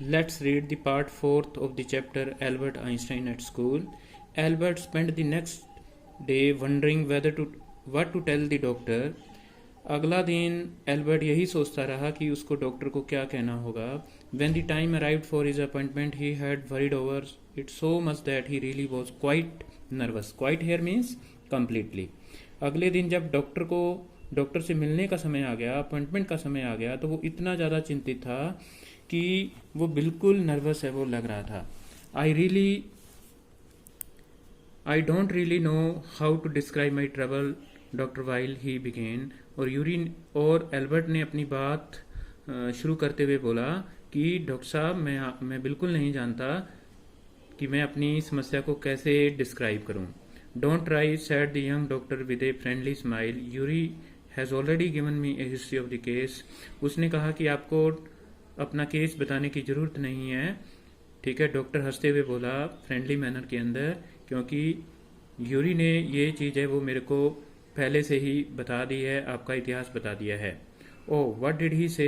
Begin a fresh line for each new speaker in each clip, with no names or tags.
Let's read the part 4th of the chapter Albert Einstein at School. Albert spent the next day wondering what to tell the doctor. अगला दिन Albert यही सोचता रहा कि उसको doctor को क्या कहना होगा. When the time arrived for his appointment, he had worried over it so much that he really was quite nervous. Quite here means completely. अगले दिन जब डॉक्टर से मिलने का समय आ गया, अपॉइंटमेंट का समय आ गया, तो वो इतना ज़्यादा चिंतित था कि वो बिल्कुल नर्वस है वो लग रहा था. I don't really know how to describe my trouble doctor while he began. और एल्बर्ट ने अपनी बात शुरू करते हुए बोला कि डॉक्टर साहब मैं बिल्कुल नहीं जानता कि मैं अपनी समस्या को कैसे डिस्क्राइब करूं. Don't try sad the young doctor with a friendly smile. Yuri has already given me A history of the case. उसने कहा कि आपको अपना केस बताने की ज़रूरत नहीं है. ठीक है, डॉक्टर हंसते हुए बोला फ्रेंडली मैनर के अंदर, क्योंकि यूरी ने ये चीज़ है वो मेरे को पहले से ही बता दी है, आपका इतिहास बता दिया है. ओह व्हाट डिड ही से.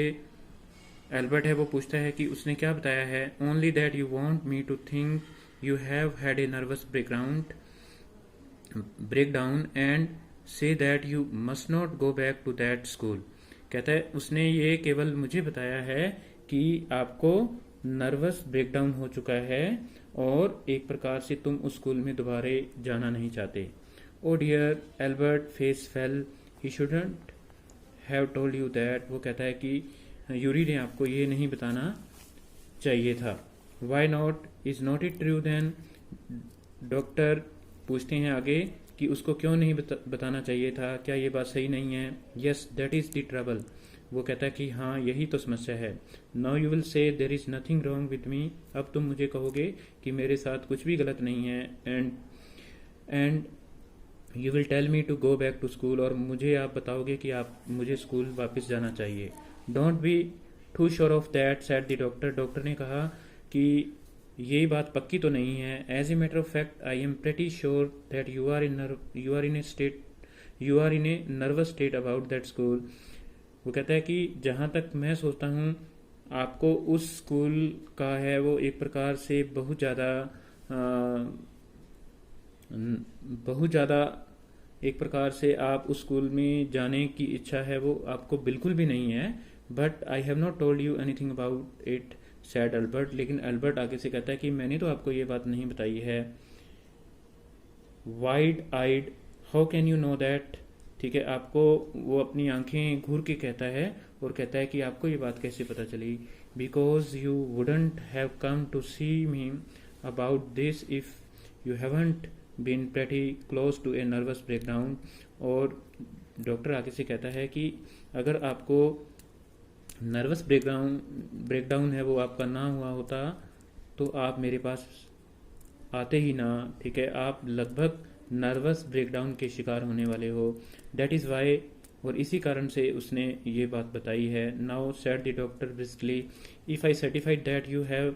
एल्बर्ट है वो पूछता है कि उसने क्या बताया है. Only that you want me to think you have had a nervous breakdown and say that you must not go back to that school. कहता है उसने ये केवल मुझे बताया है कि आपको नर्वस ब्रेकडाउन हो चुका है और एक प्रकार से तुम उस स्कूल में दोबारा जाना नहीं चाहते. Oh dear Albert face fail. He shouldn't have told you that. वो कहता है कि यूरी ने आपको ये नहीं बताना चाहिए था. Why not. Is not it true then. Doctor पूछते हैं आगे कि उसको क्यों नहीं बताना चाहिए था, क्या ये बात सही नहीं है. Yes that is the trouble. वो कहता है कि हाँ यही तो समस्या है. Now you will say there is nothing wrong with me. अब तुम मुझे कहोगे कि मेरे साथ कुछ भी गलत नहीं है. And you will tell me to go back to school. और मुझे आप बताओगे कि आप मुझे स्कूल वापस जाना चाहिए. Don't be too sure of that said the doctor. Doctor ने कहा कि ये बात पक्की तो नहीं है. As a matter of fact I am pretty sure that you are in a nervous state about that school. वो कहता है कि जहाँ तक मैं सोचता हूँ आपको उस स्कूल का है वो एक प्रकार से बहुत ज़्यादा एक प्रकार से आप उस स्कूल में जाने की इच्छा है वो आपको बिल्कुल भी नहीं है. But I have not told you anything about it sad Albert. लेकिन एल्बर्ट आगे से कहता है कि मैंने तो आपको ये बात नहीं बताई है. Wide eyed. How can you know that. ठीक है, आपको वो अपनी आंखें घूर के कहता है और कहता है कि आपको ये बात कैसे पता चली. Because you wouldn't have come to see me about this if you haven't been pretty close to a nervous breakdown. और डॉक्टर आगे से कहता है कि अगर आपको नर्वस ब्रेकडाउन है वो आपका ना हुआ होता तो आप मेरे पास आते ही ना. ठीक है, आप लगभग नर्वस ब्रेकडाउन के शिकार होने वाले हो. That is why. और इसी कारण से उसने ये बात बताई है. Now said the doctor briskly if I certified that you have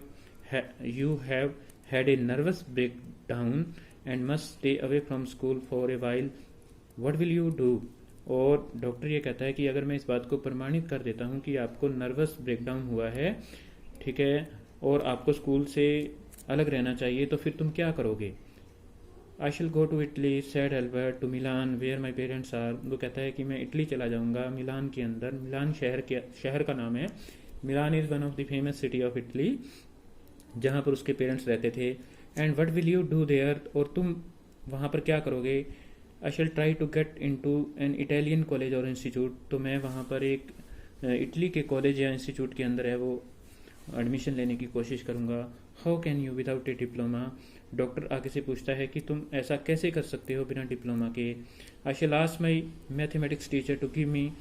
had a nervous breakdown and must stay away from school for a while what will you do. और डॉक्टर ये कहता है कि अगर मैं इस बात को प्रमाणित कर देता हूँ कि आपको नर्वस ब्रेकडाउन हुआ है, ठीक है, और आपको स्कूल से अलग रहना चाहिए, तो फिर तुम क्या करोगे. I shall go to Italy said Albert to Milan where my parents are. वो कहता है कि मैं इटली चला जाऊँगा, मिलान के अंदर. मिलान शहर का नाम है. Milan is one of the famous city of Italy, जहाँ पर उसके पेरेंट्स रहते थे. And what will you do there. और तुम वहाँ पर क्या करोगे. I shall try to get in to an Italian college और इंस्टीट्यूट. तो मैं वहाँ पर एक इटली के कॉलेज या इंस्टीट्यूट के अंदर है वो एडमिशन लेने की कोशिश करूँगा. How can you without A diploma. Doctor आगे से पूछता है कि तुम ऐसा कैसे कर सकते हो बिना डिप्लोमा के. I shall ask my mathematics teacher to give me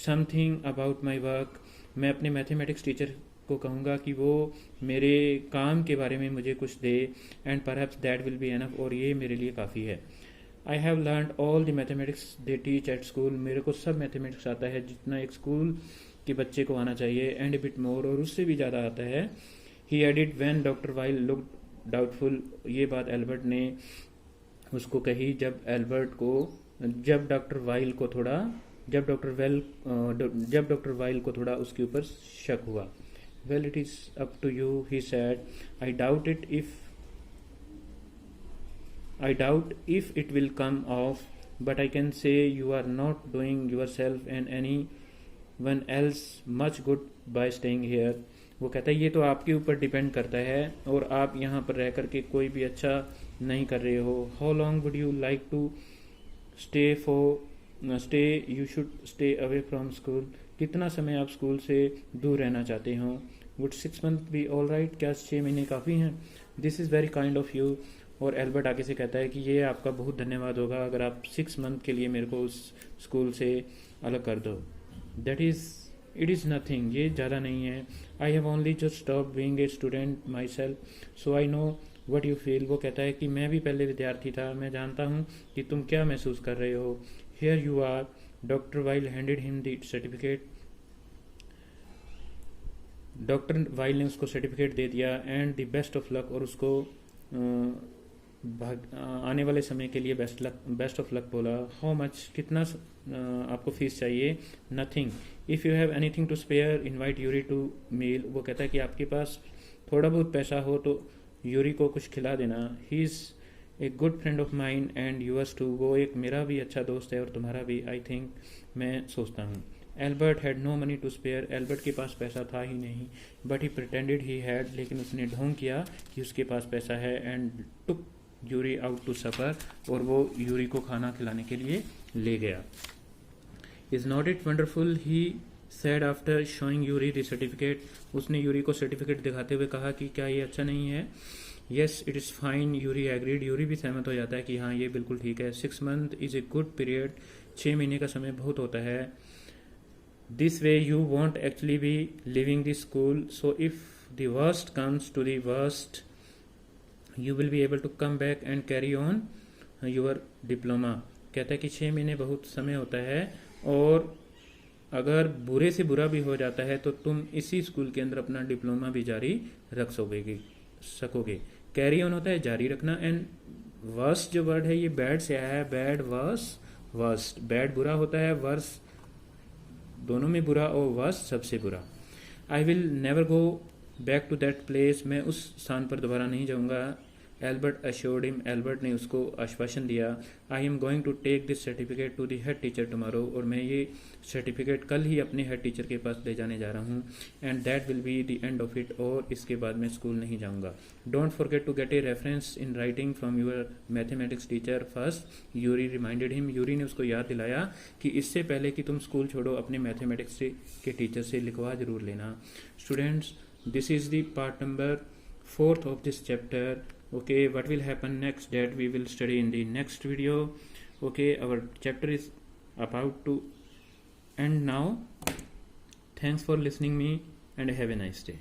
something about my work. मैं अपने मैथमेटिक्स टीचर को कहूँगा कि वो मेरे काम के बारे में मुझे कुछ दे. And perhaps that will be enough. और ये मेरे लिए काफ़ी है. I have learn all the mathematics they teach at school. मेरे को सब मैथमेटिक्स आता है जितना एक स्कूल के बच्चे को आना चाहिए. And a bit more. और उससे भी ज़्यादा आता है. He added when doctor Weil look doubtful. ये बात एल्बर्ट ने उसको कही जब डॉक्टर वाइल को थोड़ा उसके ऊपर शक हुआ. Well, it is up to you, he said. I doubt if it will come off, but I can say you are not doing yourself and anyone else much good by staying here. वो कहता है ये तो आपके ऊपर depend करता है और आप यहाँ पर रह करके कोई भी अच्छा नहीं कर रहे हो. How long would you like to stay you should stay away from school. कितना समय आप स्कूल से दूर रहना चाहते हो. Would 6 month be all right. क्या 6 महीने काफ़ी हैं. This is very kind of you. और एल्बर्ट आगे से कहता है कि ये आपका बहुत धन्यवाद होगा अगर आप 6 मंथ के लिए मेरे को उस स्कूल से अलग कर दो. It is nothing. ये ज़्यादा नहीं है. I have only just stop being a student my self, so I know what you feel. वो कहता है कि मैं भी पहले विद्यार्थी था, मैं जानता हूँ कि तुम क्या महसूस कर रहे हो. Here you are. Doctor Weil handed him the certificate. Doctor Weil ने उसको सर्टिफिकेट दे दिया. And the best of luck. और उसको आने वाले समय के लिए बेस्ट ऑफ लक बोला. How much. कितना आपको फीस चाहिए. Nothing. If you have anything to spare invite Yuri to meal. वो कहता है कि आपके पास थोड़ा बहुत पैसा हो तो यूरी को कुछ खिला देना. He is a good friend of mine and yours too. वो एक मेरा भी अच्छा दोस्त है और तुम्हारा भी. I think. मैं सोचता हूँ. Albert had no money to spare. Albert के पास पैसा था ही नहीं. But he pretended he had. लेकिन उसने ढोंग किया कि उसके पास पैसा है. And took Yuri out to supper. और वो यूरी को खाना खिलाने के लिए ले गया. Is not it wonderful he said after showing Yuri the certificate. उसने यूरी को सर्टिफिकेट दिखाते हुए कहा कि क्या ये अच्छा नहीं है. Yes it is fine. Yuri agreed. Yuri भी सहमत हो जाता है कि हाँ ये बिल्कुल ठीक है. 6 month is a good period. 6 महीने का समय बहुत होता है. This way you won't actually be leaving the school. So if the worst comes to the worst you will be able to come back and carry on your diploma. कहता है कि 6 महीने बहुत समय होता है और अगर बुरे से बुरा भी हो जाता है तो तुम इसी स्कूल के अंदर अपना डिप्लोमा भी जारी रख सकोगे. कैरी ऑन होता है जारी रखना. एंड वर्स्ट जो वर्ड है ये बैड से आया है. Bad worst. बैड बुरा होता है. वर्स दोनों में बुरा और वर्स सबसे बुरा. I will never go back to that place. मैं उस स्थान पर दोबारा नहीं जाऊंगा. Albert assured him. एल्बर्ट ने उसको आश्वासन दिया. I am going to take this certificate to the head teacher tomorrow. और मैं ये सर्टिफिकेट कल ही अपने हेड टीचर के पास ले जाने जा रहा हूँ. And that will be the end of it. और इसके बाद मैं स्कूल नहीं जाऊँगा. Don't forget to get a reference in writing from your mathematics teacher first. Yuri reminded him. Yuri ने उसको याद दिलाया कि इससे पहले कि तुम स्कूल छोड़ो अपने मैथमेटिक्स के टीचर से लिखवा जरूर लेना. Students, this is the part number 4th of this chapter. Okay, what will happen next, that we will study in the next video. Okay, our chapter is about to end now. Thanks for listening me and have a nice day.